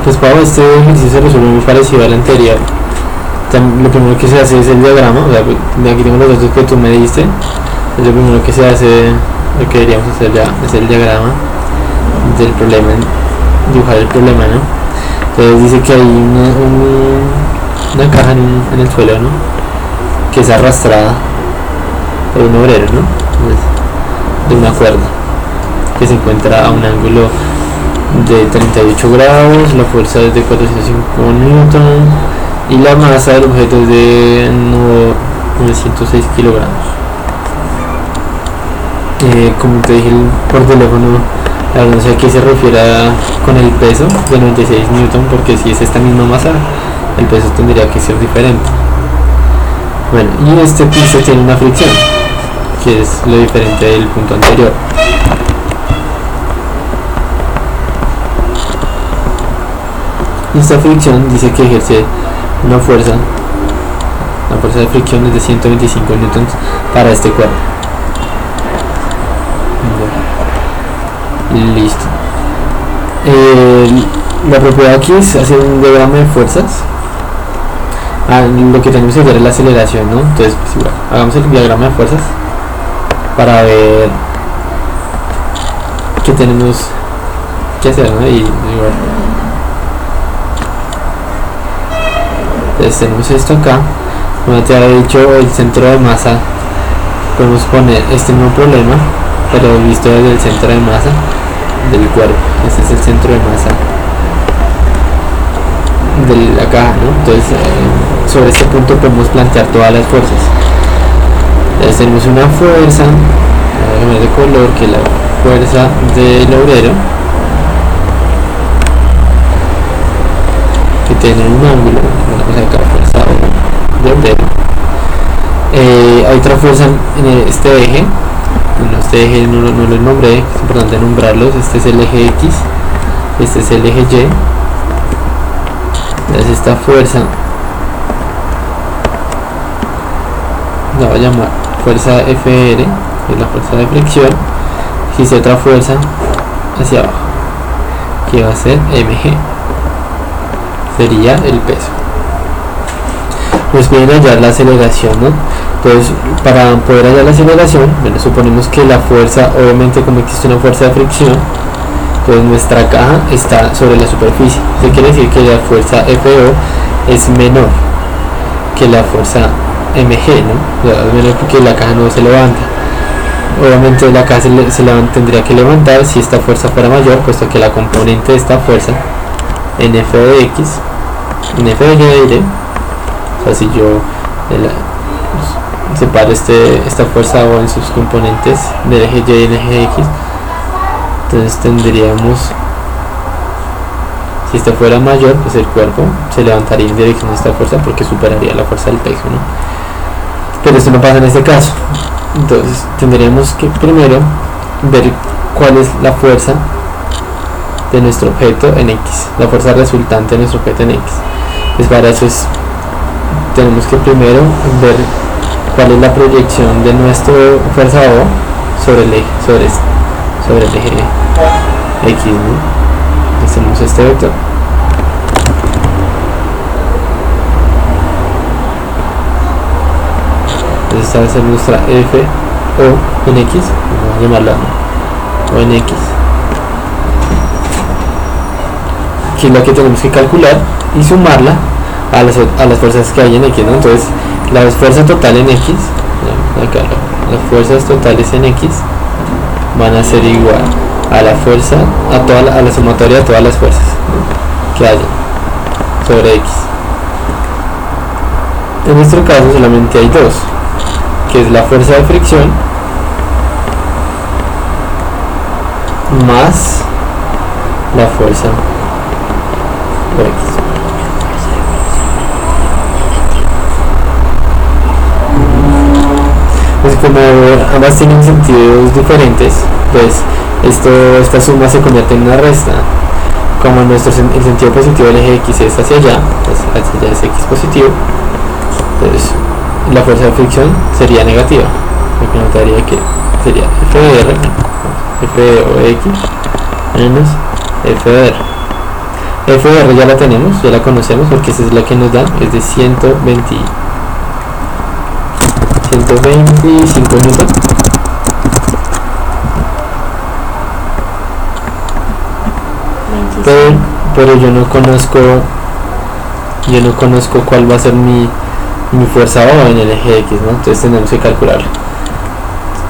Pues Pau, este ejercicio se resuelve muy parecido al anterior. Lo primero que se hace es el diagrama, o sea, aquí tengo los datos que tú me diste. Lo primero que se hace, lo que deberíamos hacer ya es el diagrama del problema, dibujar el problema, ¿no? Entonces dice que hay una caja en el suelo, ¿no? Que es arrastrada por un obrero, ¿no? De una cuerda que se encuentra a un ángulo de 38 grados, la fuerza es de 405 newton y la masa del objeto es de 906 kilogramos. Como te dije por teléfono, la verdad no sé a qué se refiere con el peso de 96 newton, porque si es esta misma masa, el peso tendría que ser diferente. Bueno, y este piso tiene una fricción, que es lo diferente del punto anterior. Y esta fricción dice que ejerce una fuerza, la fuerza de fricción es de 125 newtons para este cuerpo. Bueno, listo. La propiedad aquí es hacer un diagrama de fuerzas. Lo que tenemos que hacer es la aceleración, ¿no? Entonces, pues igual, hagamos el diagrama de fuerzas para ver qué tenemos que hacer, ¿no? Y igual, entonces tenemos esto acá. Como te había dicho, el centro de masa, podemos poner este mismo problema, pero visto desde el centro de masa del cuerpo. Este es el centro de masa de la caja, ¿no? Entonces sobre este punto podemos plantear todas las fuerzas. Entonces tenemos una fuerza de color, que es la fuerza del obrero, que tiene un ángulo, vamos a sacar fuerza de obrero. Hay otra fuerza en este eje. Bueno, este eje no lo nombré, es importante nombrarlos. Este es el eje X, este es el eje Y. Entonces esta fuerza la voy a llamar fuerza FR, que es la fuerza de fricción. Existe otra fuerza hacia abajo, que va a ser MG, sería el peso. Nos pueden hallar la aceleración, ¿no? Entonces, para poder hallar la aceleración, bueno, suponemos que la fuerza, obviamente como existe una fuerza de fricción, pues nuestra caja está sobre la superficie. Eso quiere decir que la fuerza FO es menor que la fuerza MG, ¿no? Es menor porque la caja no se levanta. Obviamente la caja tendría que levantar si esta fuerza fuera mayor, puesto que la componente de esta fuerza en F de X, en F de Y diré, o sea, si yo separo esta fuerza O en sus componentes del eje Y y el eje X, entonces tendríamos, si esta fuera mayor, pues el cuerpo se levantaría en dirección a esta fuerza porque superaría la fuerza del peso, ¿no? Pero esto no pasa en este caso. Entonces tendríamos que primero ver cuál es la fuerza de nuestro objeto en X, la fuerza resultante de nuestro objeto en X. Pues para eso tenemos que primero ver cuál es la proyección de nuestra fuerza O sobre el eje, sobre el eje X, ¿no? Hacemos este vector. Entonces esta va a ser nuestra F O en X, vamos a llamarla O en X, que es la que tenemos que calcular y sumarla a las fuerzas que hay en X, ¿no? Entonces la fuerza total en X, acá las fuerzas totales en X van a ser igual a la fuerza, a la sumatoria de todas las fuerzas, ¿no?, que haya sobre X. En nuestro caso solamente hay dos, que es la fuerza de fricción más la fuerza por X. Pues como ambas tienen sentidos diferentes, pues esta suma se convierte en una resta. Como el sentido positivo del eje X es hacia allá, pues hacia allá es X positivo, entonces la fuerza de fricción sería negativa, lo que notaría que sería F de O X menos F de R. FR ya la tenemos, ya la conocemos porque esa es la que nos da, es de 125 newton. Pero yo no conozco cuál va a ser mi fuerza O en el eje X, ¿no? Entonces tenemos que calcularla.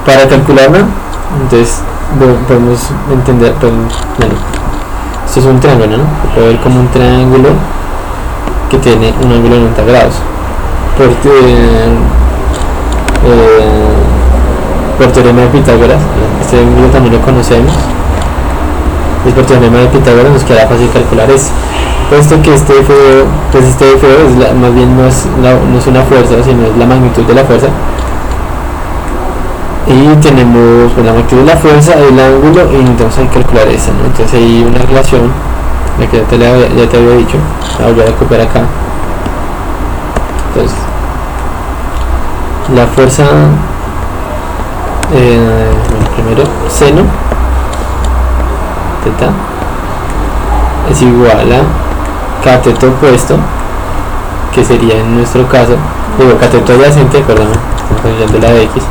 Para calcularla, entonces podemos entender, bueno, esto es un triángulo, ¿no? Se puede ver como un triángulo que tiene un ángulo de 90 grados. Por teorema de Pitágoras, este ángulo también lo conocemos. Y por teorema de Pitágoras nos queda fácil calcular eso. Puesto que este FO es más bien no es una fuerza, sino es la magnitud de la fuerza. Y tenemos pues, la magnitud de la fuerza, el ángulo, y entonces hay que calcular esa, ¿no? Entonces hay una relación, la que ya te había dicho, la voy a recuperar acá. Entonces, la fuerza, primero, seno teta es igual a cateto opuesto, que sería en nuestro caso, cateto adyacente, perdón, estamos hablando de la de X.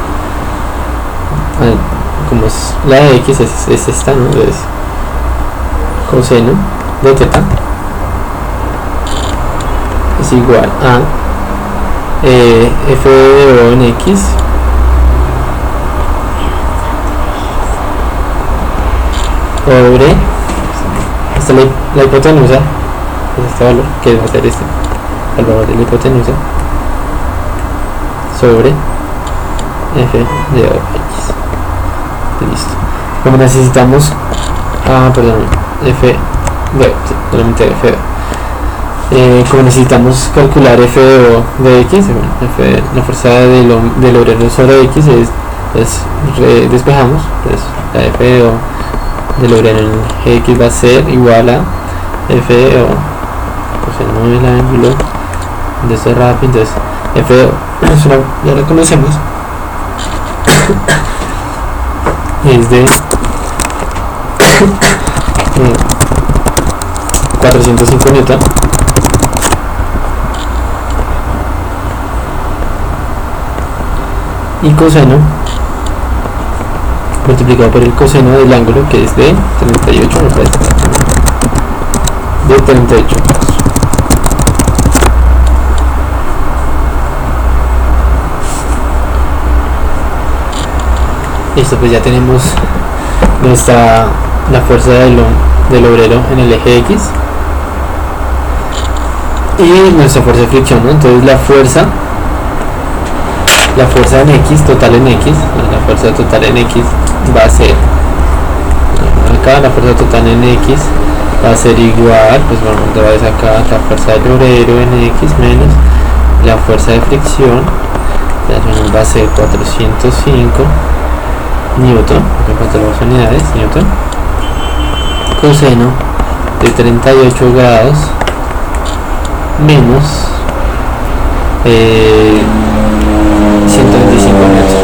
Como es la de X es esta, ¿no? Entonces coseno de teta es igual a F de O en X sobre esta la hipotenusa, es este valor que va a ser el valor de la hipotenusa sobre F de O X. Listo. Como necesitamos F de solamente F como necesitamos calcular F de O de X, F, la fuerza del obrero sobre X despejamos, pues la F de O del obrero en el X va a ser igual a F de O coseno del ángulo de este rápido. Entonces F de O ya lo conocemos, es de 405 newton y coseno multiplicado por el coseno del ángulo, que es de 38, me parece, de 38. Listo, pues ya tenemos la fuerza del obrero en el eje X y nuestra fuerza de fricción, ¿no? Entonces la fuerza en X, total en X, la fuerza total en X va a ser, acá la fuerza total en X va a ser igual, pues vamos otra vez acá, la fuerza del obrero en X menos la fuerza de fricción, va a ser 405 newton, porque faltan las unidades, newton, coseno de 38 grados menos 125 metros.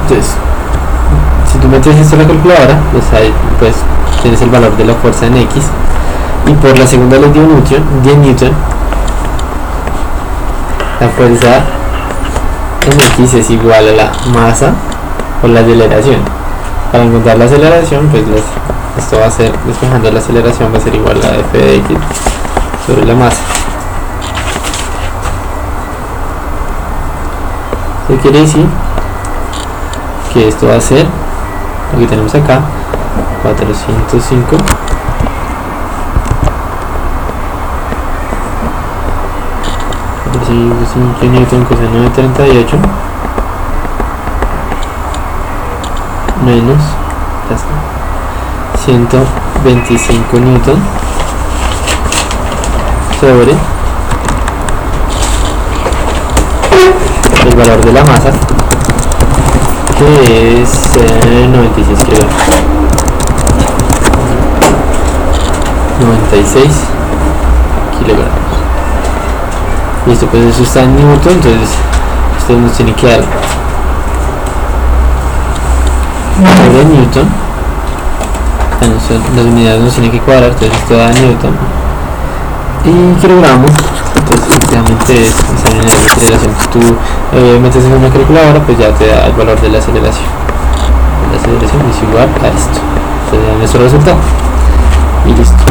Entonces, si tú metes esto en la calculadora, pues ahí pues tienes el valor de la fuerza en X, y por la segunda ley de Newton, la fuerza en X es igual a la masa por la aceleración. Para encontrar la aceleración, pues esto va a ser, despejando la aceleración, va a ser igual a F de X sobre la masa. Esto quiere decir que esto va a ser lo que tenemos acá, 405 newton coseno de 38 menos 125 newton sobre el valor de la masa, que es 96 kilogramos. 96 kilogramos. Listo, pues eso está en newton, entonces esto nos tiene que dar 9 newton las unidades nos tienen que cuadrar, entonces esto da Newton y kilogramos. Entonces efectivamente esa unidad de aceleración que tú metes en una calculadora, pues ya te da el valor de la aceleración. La aceleración es igual a esto. Entonces ya nuestro resultado y listo.